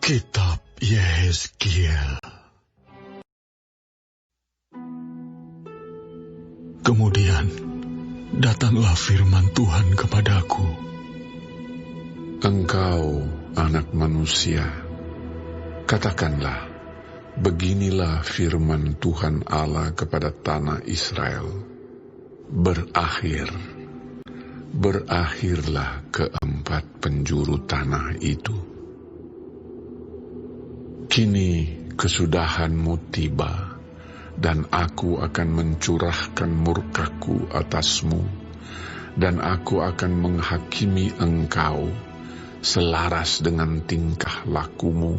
Kitab Yehezkiel. Kemudian datanglah firman Tuhan kepadaku. Engkau, anak manusia, katakanlah, beginilah firman Tuhan Allah kepada tanah Israel. Berakhirlah keempat penjuru tanah itu. Kini kesudahanmu tiba, dan aku akan mencurahkan murkaku atasmu, dan aku akan menghakimi engkau selaras dengan tingkah lakumu,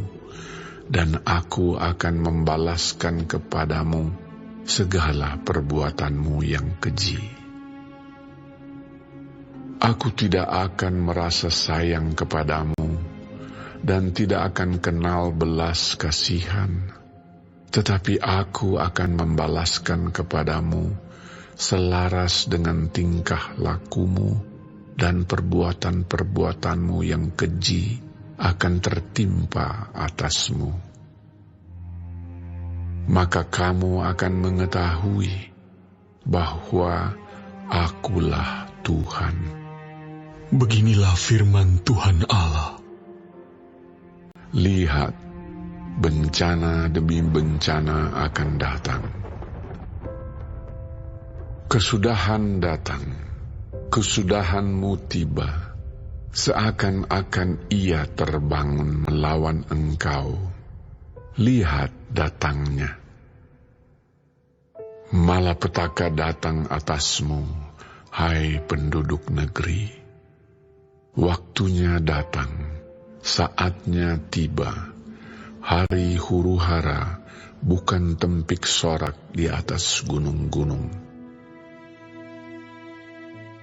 dan aku akan membalaskan kepadamu segala perbuatanmu yang keji. Aku tidak akan merasa sayang kepadamu, dan tidak akan kenal belas kasihan, tetapi aku akan membalaskan kepadamu selaras dengan tingkah lakumu, dan perbuatan-perbuatanmu yang keji akan tertimpa atasmu. Maka kamu akan mengetahui bahwa Akulah Tuhan. Beginilah firman Tuhan Allah. Lihat, bencana demi bencana akan datang. Kesudahan datang, kesudahanmu tiba, seakan-akan ia terbangun melawan engkau. Lihat datangnya. Malapetaka datang atasmu, hai penduduk negeri. Waktunya datang, saatnya tiba. Hari huru-hara bukan tempik sorak di atas gunung-gunung.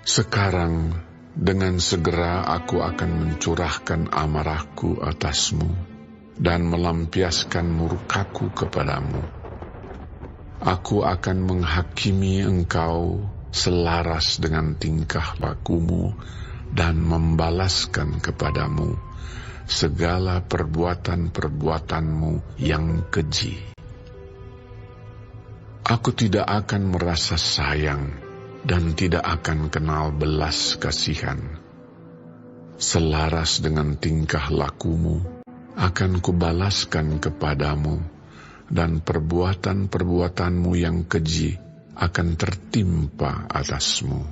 Sekarang dengan segera aku akan mencurahkan amarahku atasmu dan melampiaskan murkaku kepadamu. Aku akan menghakimi engkau selaras dengan tingkah lakumu dan membalaskan kepadamu segala perbuatan-perbuatanmu yang keji. Aku tidak akan merasa sayang dan tidak akan kenal belas kasihan. Selaras dengan tingkah lakumu akan kubalaskan kepadamu, dan perbuatan-perbuatanmu yang keji akan tertimpa atasmu.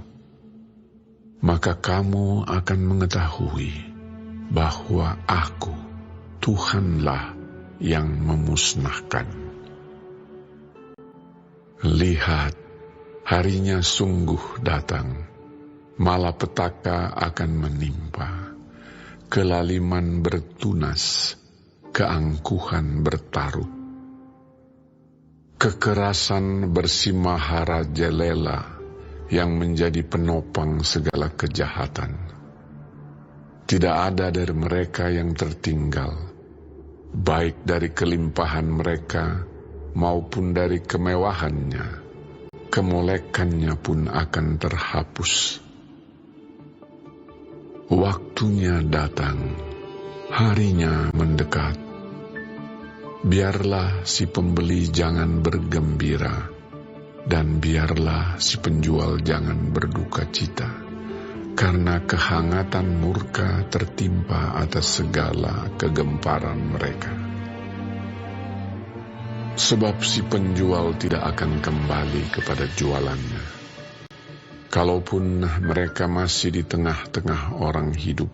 Maka kamu akan mengetahui bahwa Aku, Tuhanlah yang memusnahkan. Lihat, harinya sungguh datang, malapetaka akan menimpa, kelaliman bertunas, keangkuhan bertaruh. Kekerasan bersimahara-jelela yang menjadi penopang segala kejahatan. Tidak ada dari mereka yang tertinggal, baik dari kelimpahan mereka maupun dari kemewahannya. Kemolekannya pun akan terhapus. Waktunya datang, harinya mendekat. Biarlah si pembeli jangan bergembira, dan biarlah si penjual jangan berduka cita, karena kehangatan murka tertimpa atas segala kegemparan mereka. Sebab si penjual tidak akan kembali kepada jualannya, kalaupun mereka masih di tengah-tengah orang hidup,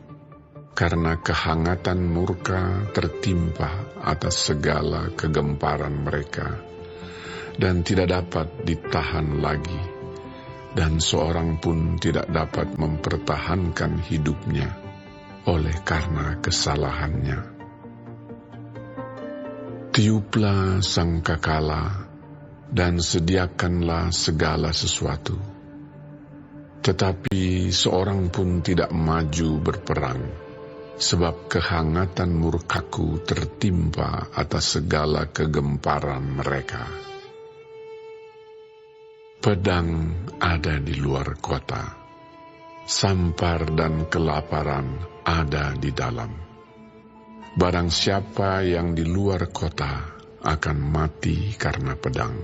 karena kehangatan murka tertimpa atas segala kegemparan mereka, dan tidak dapat ditahan lagi, dan seorang pun tidak dapat mempertahankan hidupnya oleh karena kesalahannya. Tiuplah sangkakala dan sediakanlah segala sesuatu, tetapi seorang pun tidak maju berperang, sebab kehangatan murkaku tertimpa atas segala kegemparan mereka. Pedang ada di luar kota, sampar dan kelaparan ada di dalam. Barang siapa yang di luar kota akan mati karena pedang,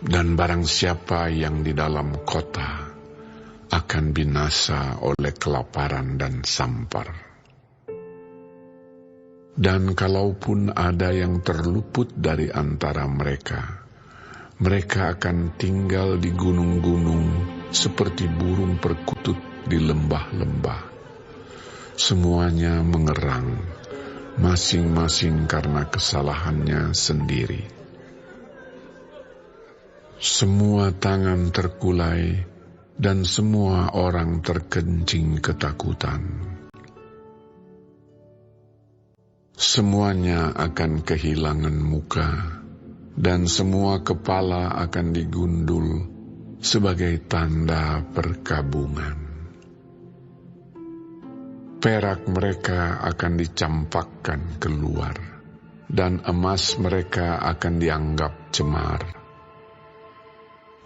dan barang siapa yang di dalam kota akan binasa oleh kelaparan dan sampar. Dan kalaupun ada yang terluput dari antara mereka, mereka akan tinggal di gunung-gunung seperti burung perkutut di lembah-lembah. Semuanya mengerang, masing-masing karena kesalahannya sendiri. Semua tangan terkulai dan semua orang terkencing ketakutan. Semuanya akan kehilangan muka, dan semua kepala akan digundul sebagai tanda perkabungan. Perak mereka akan dicampakkan keluar, dan emas mereka akan dianggap cemar.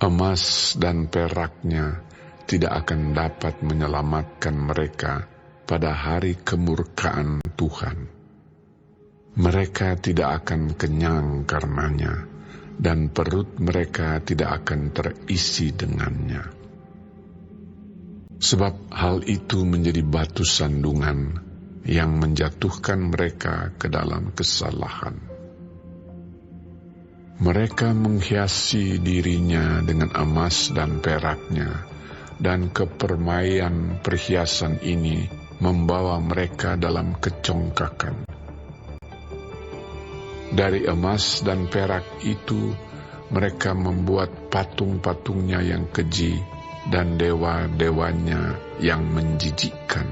Emas dan peraknya tidak akan dapat menyelamatkan mereka pada hari kemurkaan Tuhan. Mereka tidak akan kenyang karenanya, dan perut mereka tidak akan terisi dengannya. Sebab hal itu menjadi batu sandungan yang menjatuhkan mereka ke dalam kesalahan. Mereka menghiasi dirinya dengan emas dan peraknya, dan kepermaian perhiasan ini membawa mereka dalam kecongkakan. Dari emas dan perak itu, mereka membuat patung-patungnya yang keji dan dewa-dewanya yang menjijikkan.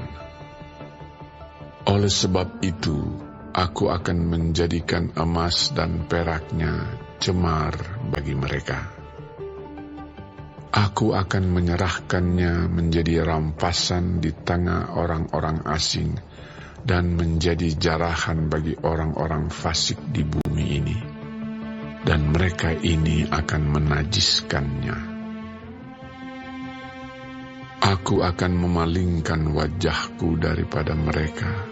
Oleh sebab itu, aku akan menjadikan emas dan peraknya cemar bagi mereka. Aku akan menyerahkannya menjadi rampasan di tangan orang-orang asing, dan menjadi jarahan bagi orang-orang fasik di bumi ini, dan mereka ini akan menajiskannya. Aku akan memalingkan wajahku daripada mereka,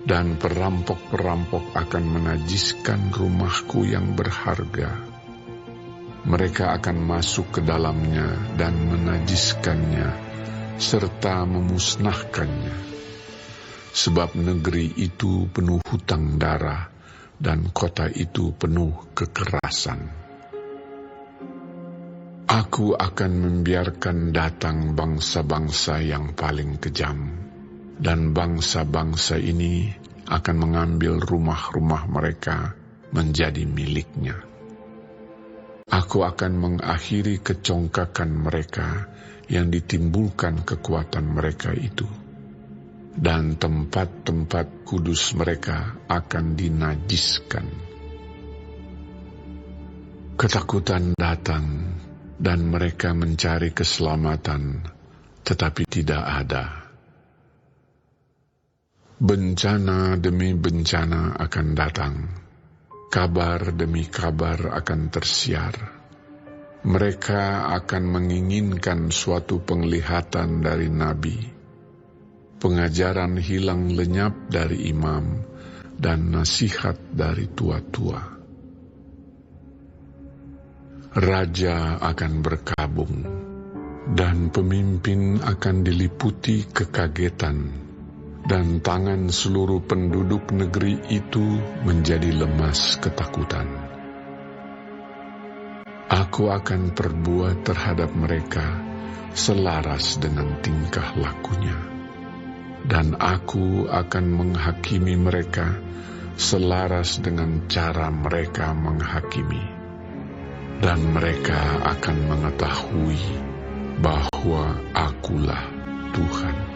dan perampok-perampok akan menajiskan rumahku yang berharga. Mereka akan masuk ke dalamnya dan menajiskannya, serta memusnahkannya. Sebab negeri itu penuh hutang darah, dan kota itu penuh kekerasan. Aku akan membiarkan datang bangsa-bangsa yang paling kejam, dan bangsa-bangsa ini akan mengambil rumah-rumah mereka menjadi miliknya. Aku akan mengakhiri kecongkakan mereka yang ditimbulkan kekuatan mereka itu, dan tempat-tempat kudus mereka akan dinajiskan. Ketakutan datang, dan mereka mencari keselamatan, tetapi tidak ada. Bencana demi bencana akan datang, kabar demi kabar akan tersiar. Mereka akan menginginkan suatu penglihatan dari nabi. Pengajaran hilang lenyap dari imam, dan nasihat dari tua-tua. Raja akan berkabung, dan pemimpin akan diliputi kekagetan, dan tangan seluruh penduduk negeri itu menjadi lemas ketakutan. Aku akan perbuat terhadap mereka selaras dengan tingkah lakunya, dan aku akan menghakimi mereka selaras dengan cara mereka menghakimi. Dan mereka akan mengetahui bahwa akulah Tuhan.